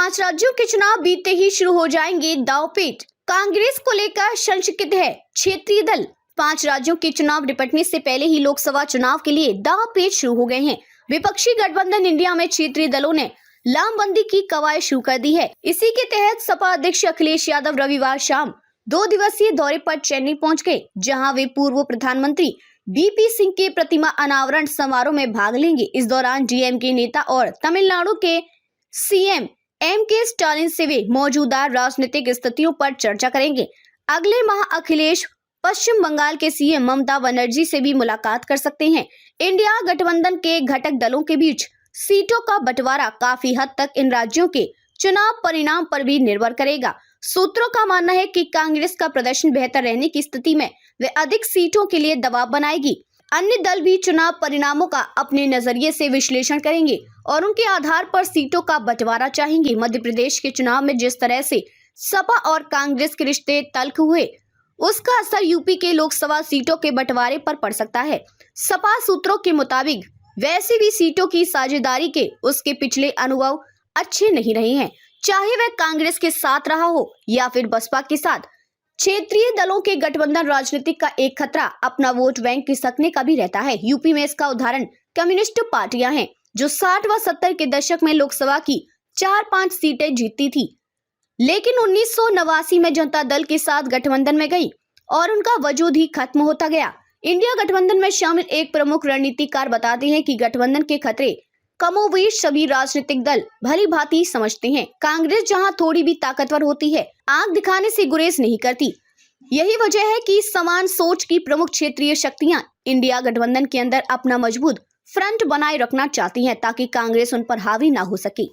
5 राज्यों के चुनाव बीतते ही शुरू हो जाएंगे दांवपेच। कांग्रेस को लेकर संशय है क्षेत्रीय दल। 5 राज्यों के चुनाव निपटने से पहले ही लोकसभा चुनाव के लिए दांवपेच शुरू हो गए हैं। विपक्षी गठबंधन इंडिया में क्षेत्रीय दलों ने लामबंदी की कवायद शुरू कर दी है। इसी के तहत सपा अध्यक्ष अखिलेश यादव रविवार शाम 2 दिवसीय दौरे पर चेन्नई पहुंच गए, जहां वे पूर्व प्रधानमंत्री बीपी सिंह के प्रतिमा अनावरण समारोह में भाग लेंगे। इस दौरान डीएमके नेता और तमिलनाडु के सीएम एमके स्टालिन से वे मौजूदा राजनीतिक स्थितियों पर चर्चा करेंगे। अगले माह अखिलेश पश्चिम बंगाल के सीएम ममता बनर्जी से भी मुलाकात कर सकते हैं। इंडिया गठबंधन के घटक दलों के बीच सीटों का बंटवारा काफी हद तक इन राज्यों के चुनाव परिणाम पर भी निर्भर करेगा। सूत्रों का मानना है कि कांग्रेस का प्रदर्शन बेहतर रहने की स्थिति में वे अधिक सीटों के लिए दबाव बनाएगी। अन्य दल भी चुनाव परिणामों का अपने नजरिए से विश्लेषण करेंगे और उनके आधार पर सीटों का बंटवारा चाहेंगे। मध्य प्रदेश के चुनाव में जिस तरह से सपा और कांग्रेस के रिश्ते तल्ख हुए, उसका असर यूपी के लोकसभा सीटों के बंटवारे पर पड़ सकता है। सपा सूत्रों के मुताबिक वैसे भी सीटों की साझेदारी के उसके पिछले अनुभव अच्छे नहीं रहे हैं, चाहे वह कांग्रेस के साथ रहा हो या फिर बसपा के साथ। क्षेत्रीय दलों के गठबंधन राजनीति का एक खतरा अपना वोट बैंक खिसकने का भी रहता है। यूपी में इसका उदाहरण कम्युनिस्ट पार्टियां हैं, जो 60 व 70 के दशक में लोकसभा की 4-5 सीटें जीतती थी, लेकिन 1989 में जनता दल के साथ गठबंधन में गई और उनका वजूद ही खत्म होता गया। इंडिया गठबंधन में शामिल एक प्रमुख रणनीतिकार बताते हैं कि गठबंधन के खतरे कमोवेश सभी राजनीतिक दल भली भांति समझते हैं। कांग्रेस जहां थोड़ी भी ताकतवर होती है, आंख दिखाने से गुरेज नहीं करती। यही वजह है कि समान सोच की प्रमुख क्षेत्रीय शक्तियां इंडिया गठबंधन के अंदर अपना मजबूत फ्रंट बनाए रखना चाहती हैं, ताकि कांग्रेस उन पर हावी ना हो सके।